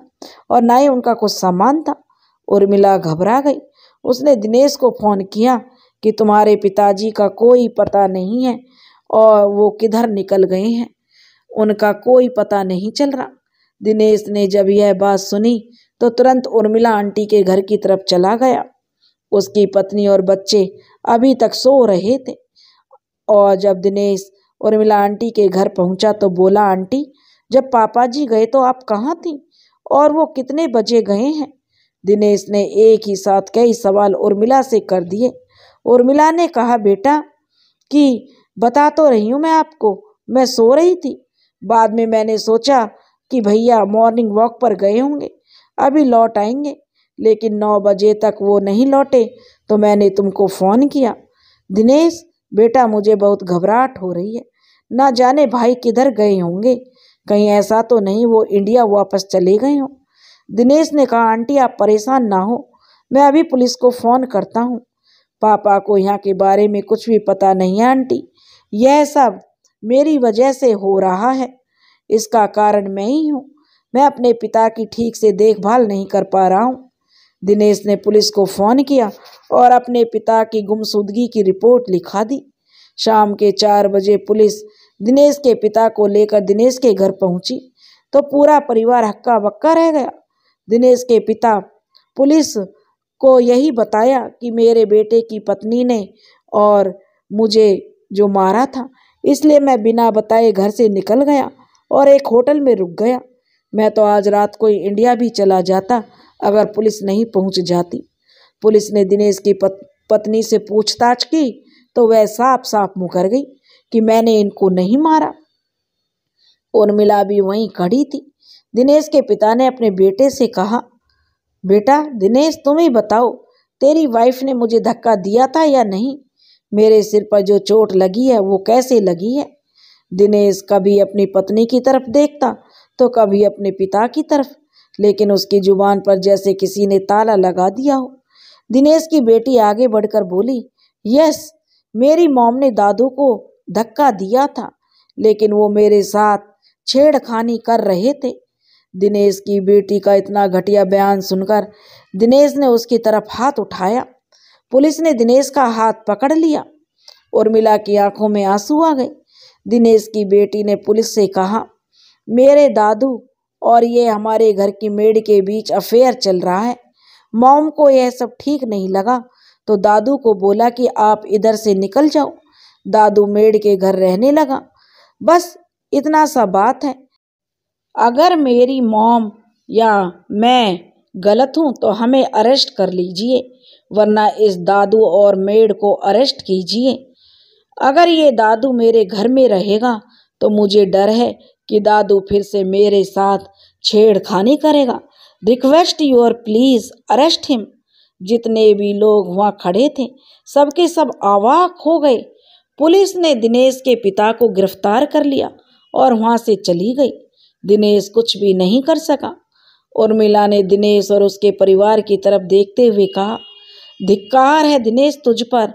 और ना ही उनका कुछ सामान था। उर्मिला घबरा गई। उसने दिनेश को फ़ोन किया कि तुम्हारे पिताजी का कोई पता नहीं है और वो किधर निकल गए हैं, उनका कोई पता नहीं चल रहा। दिनेश ने जब यह बात सुनी तो तुरंत उर्मिला आंटी के घर की तरफ चला गया। उसकी पत्नी और बच्चे अभी तक सो रहे थे और जब दिनेश उर्मिला आंटी के घर पहुंचा तो बोला, आंटी जब पापा जी गए तो आप कहाँ थी और वो कितने बजे गए हैं? दिनेश ने एक ही साथ कई सवाल उर्मिला से कर दिए। उर्मिला ने कहा, बेटा कि बता तो रही हूँ मैं आपको, मैं सो रही थी। बाद में मैंने सोचा कि भैया मॉर्निंग वॉक पर गए होंगे, अभी लौट आएंगे, लेकिन 9 बजे तक वो नहीं लौटे तो मैंने तुमको फ़ोन किया। दिनेश बेटा मुझे बहुत घबराहट हो रही है, ना जाने भाई किधर गए होंगे, कहीं ऐसा तो नहीं वो इंडिया वापस चले गए हों। दिनेश ने कहा, आंटी आप परेशान ना हो, मैं अभी पुलिस को फ़ोन करता हूँ। पापा को यहाँ के बारे में कुछ भी पता नहीं है आंटी, यह सब मेरी वजह से हो रहा है, इसका कारण मैं ही हूँ। मैं अपने पिता की ठीक से देखभाल नहीं कर पा रहा हूँ। दिनेश ने पुलिस को फ़ोन किया और अपने पिता की गुमशुदगी की रिपोर्ट लिखा दी। शाम के 4 बजे पुलिस दिनेश के पिता को लेकर दिनेश के घर पहुंची तो पूरा परिवार हक्का बक्का रह गया। दिनेश के पिता पुलिस को यही बताया कि मेरे बेटे की पत्नी ने और मुझे जो मारा था, इसलिए मैं बिना बताए घर से निकल गया और एक होटल में रुक गया। मैं तो आज रात को इंडिया भी चला जाता अगर पुलिस नहीं पहुंच जाती। पुलिस ने दिनेश की पत्नी से पूछताछ की तो वह साफ साफ मुकर गई कि मैंने इनको नहीं मारा। उर्मिला भी वहीं खड़ी थी। दिनेश के पिता ने अपने बेटे से कहा, बेटा दिनेश तुम ही बताओ, तेरी वाइफ ने मुझे धक्का दिया था या नहीं? मेरे सिर पर जो चोट लगी है वो कैसे लगी है? दिनेश कभी अपनी पत्नी की तरफ देखता तो कभी अपने पिता की तरफ, लेकिन उसकी जुबान पर जैसे किसी ने ताला लगा दिया हो। दिनेश की बेटी आगे बढ़कर बोली, यस, मेरी मॉम ने दादू को धक्का दिया था, लेकिन वो मेरे साथ छेड़खानी कर रहे थे। दिनेश की बेटी का इतना घटिया बयान सुनकर दिनेश ने उसकी तरफ हाथ उठाया। पुलिस ने दिनेश का हाथ पकड़ लिया। उर्मिला की आंखों में आंसू आ गए। दिनेश की बेटी ने पुलिस से कहा, मेरे दादू और ये हमारे घर की मेड के बीच अफेयर चल रहा है। मॉम को यह सब ठीक नहीं लगा तो दादू को बोला कि आप इधर से निकल जाओ। दादू मेड के घर रहने लगा। बस इतना सा बात है। अगर मेरी मॉम या मैं गलत हूँ तो हमें अरेस्ट कर लीजिए, वरना इस दादू और मेड को अरेस्ट कीजिए। अगर ये दादू मेरे घर में रहेगा तो मुझे डर है कि दादू फिर से मेरे साथ छेड़खानी करेगा। Request your please arrest him. जितने भी लोग वहाँ खड़े थे सबके सब अवाक हो गए। पुलिस ने दिनेश के पिता को गिरफ्तार कर लिया और वहाँ से चली गई। दिनेश कुछ भी नहीं कर सका। उर्मिला ने दिनेश और उसके परिवार की तरफ देखते हुए कहा, धिक्कार है दिनेश तुझ पर,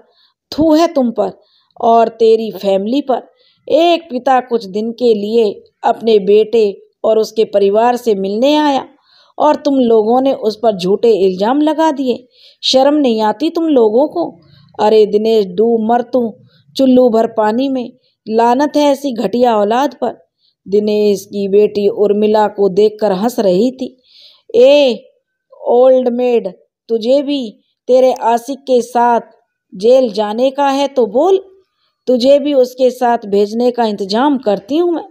थू है तुम पर और तेरी फैमिली पर। एक पिता कुछ दिन के लिए अपने बेटे और उसके परिवार से मिलने आया और तुम लोगों ने उस पर झूठे इल्जाम लगा दिए। शर्म नहीं आती तुम लोगों को? अरे दिनेश, डूब मर तू चुल्लू भर पानी में। लानत है ऐसी घटिया औलाद पर। दिनेश की बेटी उर्मिला को देखकर हंस रही थी। ए ओल्ड मेड, तुझे भी तेरे आशिक के साथ जेल जाने का है तो बोल, तुझे भी उसके साथ भेजने का इंतजाम करती हूँ मैं।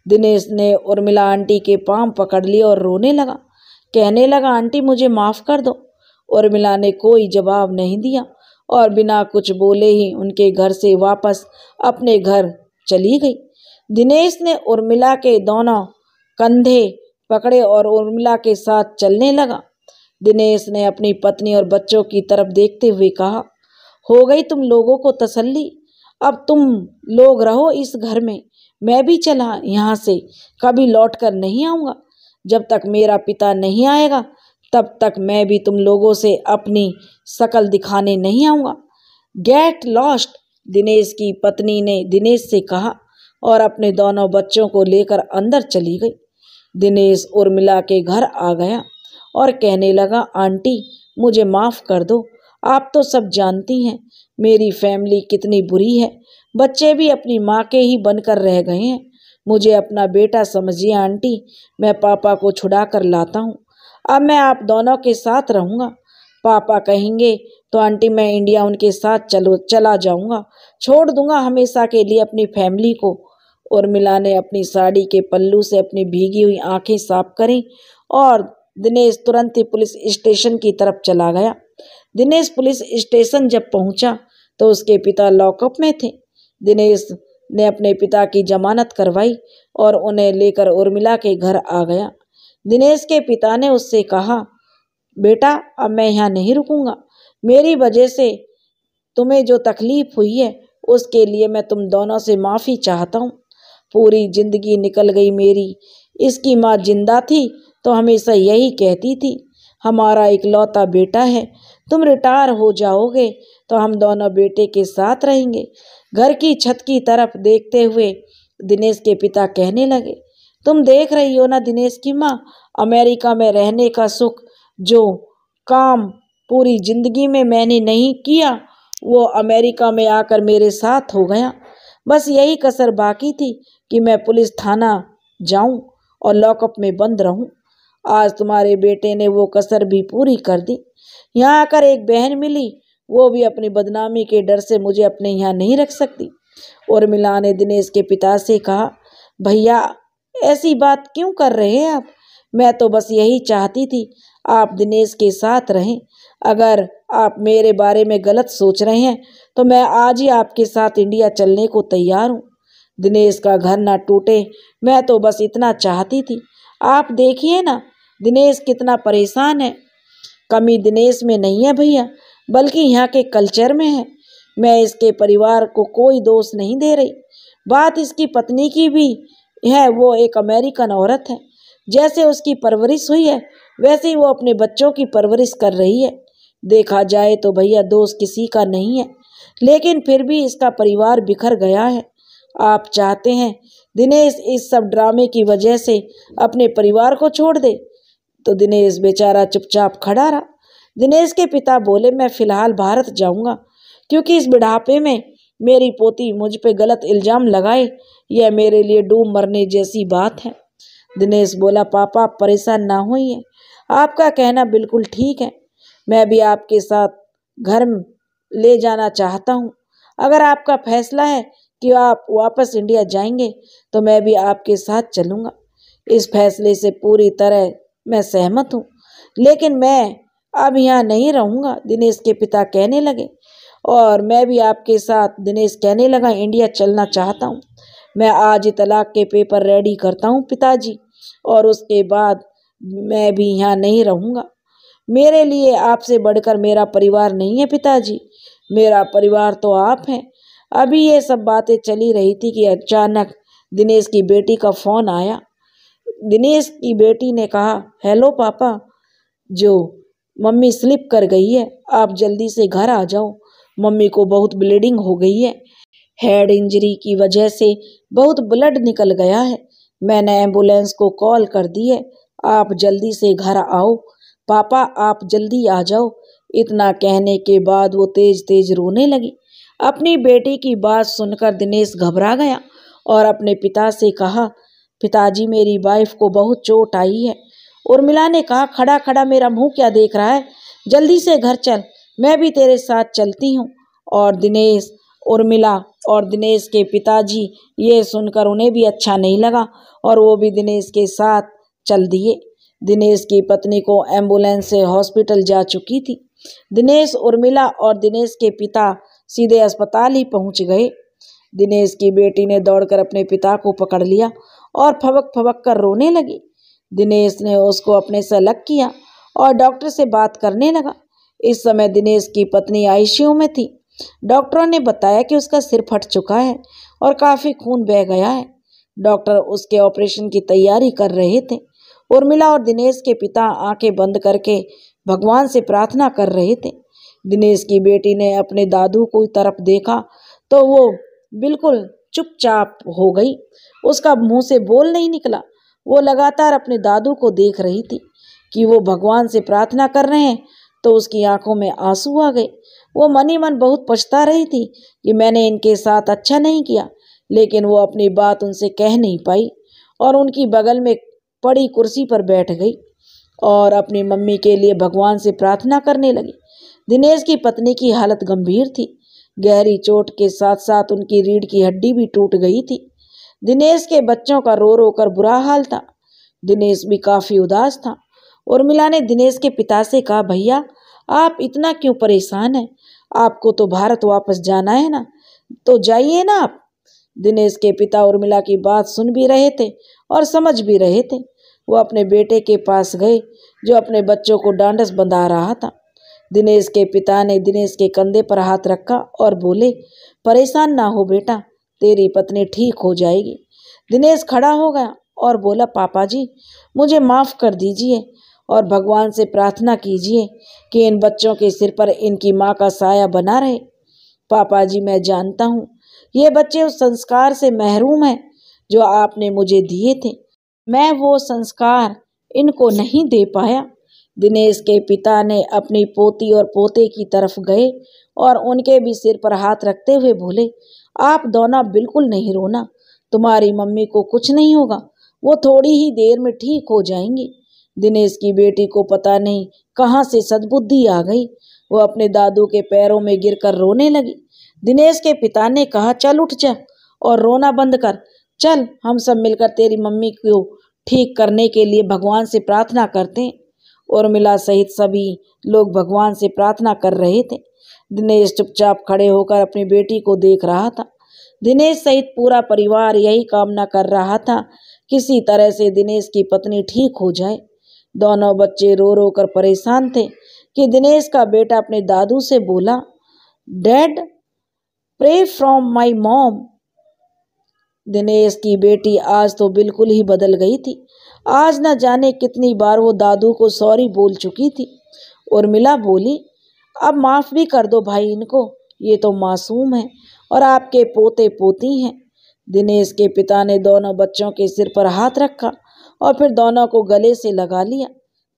दिनेश ने उर्मिला आंटी के पांव पकड़ लिए और रोने लगा। कहने लगा, आंटी मुझे माफ़ कर दो। उर्मिला ने कोई जवाब नहीं दिया और बिना कुछ बोले ही उनके घर से वापस अपने घर चली गई। दिनेश ने उर्मिला के दोनों कंधे पकड़े और उर्मिला के साथ चलने लगा। दिनेश ने अपनी पत्नी और बच्चों की तरफ देखते हुए कहा, हो गई तुम लोगों को तसल्ली, अब तुम लोग रहो इस घर में, मैं भी चला यहाँ से, कभी लौट कर नहीं आऊँगा। जब तक मेरा पिता नहीं आएगा तब तक मैं भी तुम लोगों से अपनी शकल दिखाने नहीं आऊँगा। गेट लॉस्ट, दिनेश की पत्नी ने दिनेश से कहा और अपने दोनों बच्चों को लेकर अंदर चली गई। दिनेश उर्मिला के घर आ गया और कहने लगा, आंटी मुझे माफ़ कर दो, आप तो सब जानती हैं मेरी फैमिली कितनी बुरी है, बच्चे भी अपनी माँ के ही बनकर रह गए हैं। मुझे अपना बेटा समझिए आंटी, मैं पापा को छुड़ा कर लाता हूँ, अब मैं आप दोनों के साथ रहूँगा। पापा कहेंगे तो आंटी मैं इंडिया उनके साथ चला जाऊँगा, छोड़ दूँगा हमेशा के लिए अपनी फैमिली को। उर्मिला ने अपनी साड़ी के पल्लू से अपनी भीगी हुई आंखें साफ करीं और दिनेश तुरंत ही पुलिस स्टेशन की तरफ चला गया। दिनेश पुलिस स्टेशन जब पहुंचा तो उसके पिता लॉकअप में थे। दिनेश ने अपने पिता की जमानत करवाई और उन्हें लेकर उर्मिला के घर आ गया। दिनेश के पिता ने उससे कहा, बेटा अब मैं यहाँ नहीं रुकूंगा, मेरी वजह से तुम्हें जो तकलीफ हुई है उसके लिए मैं तुम दोनों से माफ़ी चाहता हूँ। पूरी जिंदगी निकल गई मेरी। इसकी माँ जिंदा थी तो हमेशा यही कहती थी, हमारा इकलौता बेटा है, तुम रिटायर हो जाओगे तो हम दोनों बेटे के साथ रहेंगे। घर की छत की तरफ देखते हुए दिनेश के पिता कहने लगे, तुम देख रही हो ना दिनेश की माँ, अमेरिका में रहने का सुख जो काम पूरी जिंदगी में मैंने नहीं किया वो अमेरिका में आकर मेरे साथ हो गया। बस यही कसर बाकी थी कि मैं पुलिस थाना जाऊं और लॉकअप में बंद रहूं। आज तुम्हारे बेटे ने वो कसर भी पूरी कर दी। यहाँ आकर एक बहन मिली, वो भी अपनी बदनामी के डर से मुझे अपने यहाँ नहीं रख सकती। उर्मिला ने दिनेश के पिता से कहा, भैया ऐसी बात क्यों कर रहे हैं आप? मैं तो बस यही चाहती थी आप दिनेश के साथ रहें। अगर आप मेरे बारे में गलत सोच रहे हैं तो मैं आज ही आपके साथ इंडिया चलने को तैयार हूँ। दिनेश का घर ना टूटे, मैं तो बस इतना चाहती थी। आप देखिए ना दिनेश कितना परेशान है। कमी दिनेश में नहीं है भैया, बल्कि यहाँ के कल्चर में है। मैं इसके परिवार को कोई दोष नहीं दे रही, बात इसकी पत्नी की भी है। वो एक अमेरिकन औरत है, जैसे उसकी परवरिश हुई है वैसे ही वो अपने बच्चों की परवरिश कर रही है। देखा जाए तो भैया दोष किसी का नहीं है, लेकिन फिर भी इसका परिवार बिखर गया है। आप चाहते हैं दिनेश इस सब ड्रामे की वजह से अपने परिवार को छोड़ दे? तो दिनेश बेचारा चुपचाप खड़ा रहा। दिनेश के पिता बोले, मैं फिलहाल भारत जाऊंगा, क्योंकि इस बुढ़ापे में मेरी पोती मुझ पे गलत इल्जाम लगाए, यह मेरे लिए डूब मरने जैसी बात है। दिनेश बोला, पापा आप परेशान ना होइए, आपका कहना बिल्कुल ठीक है। मैं भी आपके साथ घर ले जाना चाहता हूँ। अगर आपका फैसला है कि आप वापस इंडिया जाएंगे तो मैं भी आपके साथ चलूँगा। इस फैसले से पूरी तरह मैं सहमत हूँ, लेकिन मैं अब यहाँ नहीं रहूँगा, दिनेश के पिता कहने लगे। और मैं भी आपके साथ, दिनेश कहने लगा, इंडिया चलना चाहता हूँ। मैं आज ही तलाक के पेपर रेडी करता हूँ पिताजी, और उसके बाद मैं भी यहाँ नहीं रहूँगा। मेरे लिए आपसे बढ़कर मेरा परिवार नहीं है पिताजी, मेरा परिवार तो आप हैं। अभी ये सब बातें चली रही थी कि अचानक दिनेश की बेटी का फ़ोन आया। दिनेश की बेटी ने कहा, हेलो पापा, जो मम्मी स्लिप कर गई है, आप जल्दी से घर आ जाओ, मम्मी को बहुत ब्लीडिंग हो गई है, हेड इंजरी की वजह से बहुत ब्लड निकल गया है, मैंने एम्बुलेंस को कॉल कर दी है, आप जल्दी से घर आओ। पापा आप जल्दी आ जाओ। इतना कहने के बाद वो तेज तेज रोने लगी। अपनी बेटी की बात सुनकर दिनेश घबरा गया और अपने पिता से कहा, पिताजी मेरी वाइफ को बहुत चोट आई है। उर्मिला ने कहा, खड़ा खड़ा मेरा मुंह क्या देख रहा है, जल्दी से घर चल, मैं भी तेरे साथ चलती हूँ। और उर्मिला और दिनेश के पिताजी ये सुनकर उन्हें भी अच्छा नहीं लगा और वो भी दिनेश के साथ चल दिए। दिनेश की पत्नी को एम्बुलेंस से हॉस्पिटल जा चुकी थी। दिनेश, उर्मिला और दिनेश के पिता सीधे अस्पताल ही पहुंच गए। दिनेश की बेटी ने दौड़कर अपने पिता को पकड़ लिया और फबक फबक कर रोने लगी। दिनेश ने उसको अपने से अलग किया और डॉक्टर से बात करने लगा। इस समय दिनेश की पत्नी आईसीयू में थी। डॉक्टरों ने बताया कि उसका सिर फट चुका है और काफ़ी खून बह गया है। डॉक्टर उसके ऑपरेशन की तैयारी कर रहे थे। उर्मिला और दिनेश के पिता आंखें बंद करके भगवान से प्रार्थना कर रहे थे। दिनेश की बेटी ने अपने दादू को तरफ देखा तो वो बिल्कुल चुपचाप हो गई। उसका मुंह से बोल नहीं निकला। वो लगातार अपने दादू को देख रही थी कि वो भगवान से प्रार्थना कर रहे हैं, तो उसकी आंखों में आंसू आ गए। वो मन ही मन बहुत पछता रही थी कि मैंने इनके साथ अच्छा नहीं किया, लेकिन वो अपनी बात उनसे कह नहीं पाई और उनकी बगल में पड़ी कुर्सी पर बैठ गई और अपनी मम्मी के लिए भगवान से प्रार्थना करने लगी। दिनेश की पत्नी की हालत गंभीर थी। गहरी चोट के साथ साथ उनकी रीढ़ की हड्डी भी टूट गई थी। दिनेश के बच्चों का रो रो कर बुरा हाल था। दिनेश भी काफ़ी उदास था। उर्मिला ने दिनेश के पिता से कहा, भैया आप इतना क्यों परेशान हैं? आपको तो भारत वापस जाना है ना, तो जाइए ना आप। दिनेश के पिता उर्मिला की बात सुन भी रहे थे और समझ भी रहे थे। वो अपने बेटे के पास गए जो अपने बच्चों को डांडस बंधा रहा था। दिनेश के पिता ने दिनेश के कंधे पर हाथ रखा और बोले, परेशान ना हो बेटा, तेरी पत्नी ठीक हो जाएगी। दिनेश खड़ा हो गया और बोला, पापा जी मुझे माफ़ कर दीजिए और भगवान से प्रार्थना कीजिए कि इन बच्चों के सिर पर इनकी माँ का साया बना रहे। पापा जी मैं जानता हूँ ये बच्चे उस संस्कार से महरूम हैं जो आपने मुझे दिए थे। मैं वो संस्कार इनको नहीं दे पाया। दिनेश के पिता ने अपनी पोती और पोते की तरफ गए और उनके भी सिर पर हाथ रखते हुए बोले, आप दोनों बिल्कुल नहीं रोना, तुम्हारी मम्मी को कुछ नहीं होगा, वो थोड़ी ही देर में ठीक हो जाएंगी। दिनेश की बेटी को पता नहीं कहाँ से सद्बुद्धि आ गई। वो अपने दादू के पैरों में गिरकर रोने लगी। दिनेश के पिता ने कहा, चल उठ जा और रोना बंद कर, चल हम सब मिलकर तेरी मम्मी को ठीक करने के लिए भगवान से प्रार्थना करते हैं। उर्मिला सहित सभी लोग भगवान से प्रार्थना कर रहे थे। दिनेश चुपचाप खड़े होकर अपनी बेटी को देख रहा था। दिनेश सहित पूरा परिवार यही कामना कर रहा था, किसी तरह से दिनेश की पत्नी ठीक हो जाए। दोनों बच्चे रो रो कर परेशान थे कि दिनेश का बेटा अपने दादू से बोला, dad pray from my mom. Dinesh की बेटी आज तो बिल्कुल ही बदल गई थी। आज न जाने कितनी बार वो दादू को सॉरी बोल चुकी थी। उर्मिला बोली, अब माफ़ भी कर दो भाई इनको, ये तो मासूम है और आपके पोते पोती हैं। दिनेश के पिता ने दोनों बच्चों के सिर पर हाथ रखा और फिर दोनों को गले से लगा लिया।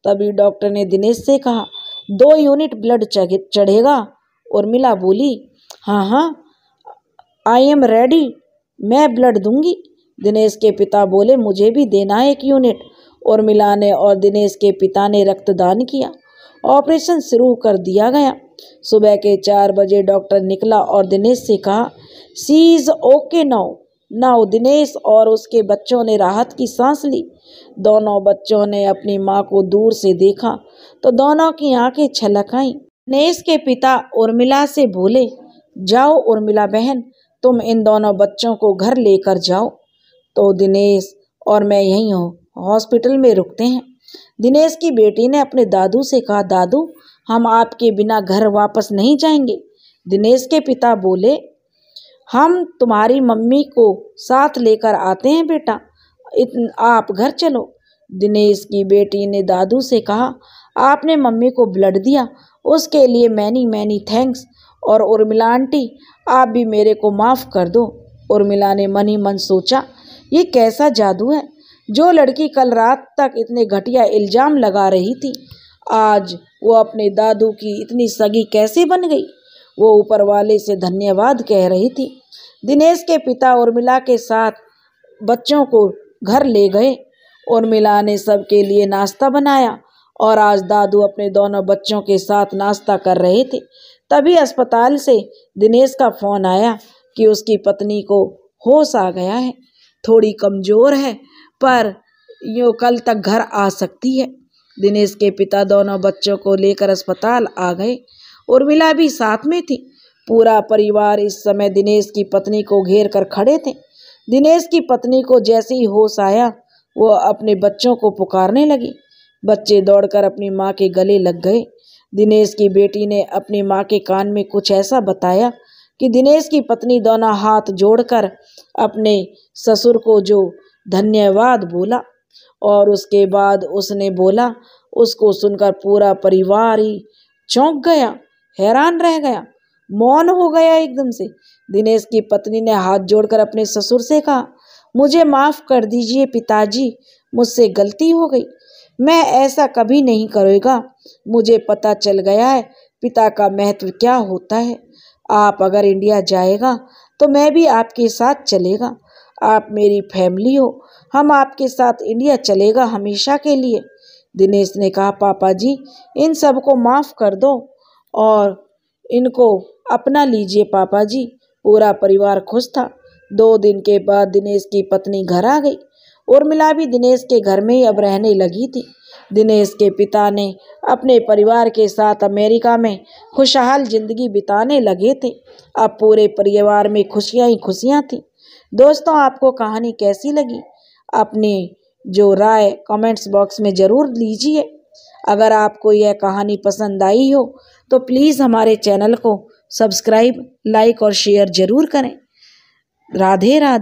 तभी डॉक्टर ने दिनेश से कहा, 2 यूनिट ब्लड चढ़ेगा। उर्मिला बोली, हाँ आई एम रेडी, मैं ब्लड दूंगी। दिनेश के पिता बोले, मुझे भी देना है 1 यूनिट। उर्मिला ने और दिनेश के पिता ने रक्तदान किया। ऑपरेशन शुरू कर दिया गया। सुबह के 4 बजे डॉक्टर निकला और दिनेश से कहा, she is okay now. Dinesh और उसके बच्चों ने राहत की सांस ली। दोनों बच्चों ने अपनी माँ को दूर से देखा तो दोनों की आंखें छलक आईं। दिनेश के पिता उर्मिला से बोले, जाओ उर्मिला बहन, तुम इन दोनों बच्चों को घर लेकर जाओ। तो दिनेश और मैं यहीं हॉस्पिटल में रुकते हैं। दिनेश की बेटी ने अपने दादू से कहा, दादू हम आपके बिना घर वापस नहीं जाएंगे। दिनेश के पिता बोले, हम तुम्हारी मम्मी को साथ लेकर आते हैं बेटा, आप घर चलो। दिनेश की बेटी ने दादू से कहा, आपने मम्मी को ब्लड दिया उसके लिए मैनी थैंक्स, और उर्मिला आंटी आप भी मेरे को माफ़ कर दो। उर्मिला ने मन ही मन सोचा ये कैसा जादू है? जो लड़की कल रात तक इतने घटिया इल्जाम लगा रही थी, आज वो अपने दादू की इतनी सगी कैसे बन गई? वो ऊपर वाले से धन्यवाद कह रही थी। दिनेश के पिता उर्मिला के साथ बच्चों को घर ले गए। उर्मिला ने सबके लिए नाश्ता बनाया और आज दादू अपने दोनों बच्चों के साथ नाश्ता कर रहे थे। तभी अस्पताल से दिनेश का फोन आया कि उसकी पत्नी को होश आ गया है, थोड़ी कमजोर है, पर यो कल तक घर आ सकती है। दिनेश के पिता दोनों बच्चों को लेकर अस्पताल आ गए। उर्मिला भी साथ में थी। पूरा परिवार इस समय दिनेश की पत्नी को घेर कर खड़े थे। दिनेश की पत्नी को जैसे ही होश आया, वो अपने बच्चों को पुकारने लगी। बच्चे दौड़कर अपनी माँ के गले लग गए। दिनेश की बेटी ने अपनी माँ के कान में कुछ ऐसा बताया कि दिनेश की पत्नी दोनों हाथ जोड़कर अपने ससुर को जो धन्यवाद बोला, और उसके बाद उसने बोला, उसको सुनकर पूरा परिवार ही चौंक गया, हैरान रह गया, मौन हो गया एकदम से। दिनेश की पत्नी ने हाथ जोड़कर अपने ससुर से कहा, मुझे माफ़ कर दीजिए पिताजी, मुझसे गलती हो गई, मैं ऐसा कभी नहीं करूँगा। मुझे पता चल गया है पिता का महत्व क्या होता है। आप अगर इंडिया जाएगा तो मैं भी आपके साथ चलेगा। आप मेरी फैमिली हो, हम आपके साथ इंडिया चलेगा हमेशा के लिए। दिनेश ने कहा, पापा जी, इन सबको माफ़ कर दो और इनको अपना लीजिए पापा जी। पूरा परिवार खुश था। 2 दिन के बाद दिनेश की पत्नी घर आ गई। उर्मिला भी दिनेश के घर में ही अब रहने लगी थी। दिनेश के पिता ने अपने परिवार के साथ अमेरिका में खुशहाल जिंदगी बिताने लगे थे। अब पूरे परिवार में खुशियां ही खुशियां थीं। दोस्तों, आपको कहानी कैसी लगी? अपनी जो राय कमेंट्स बॉक्स में ज़रूर दीजिए। अगर आपको यह कहानी पसंद आई हो तो प्लीज़ हमारे चैनल को सब्सक्राइब, लाइक और शेयर ज़रूर करें। राधे राधे।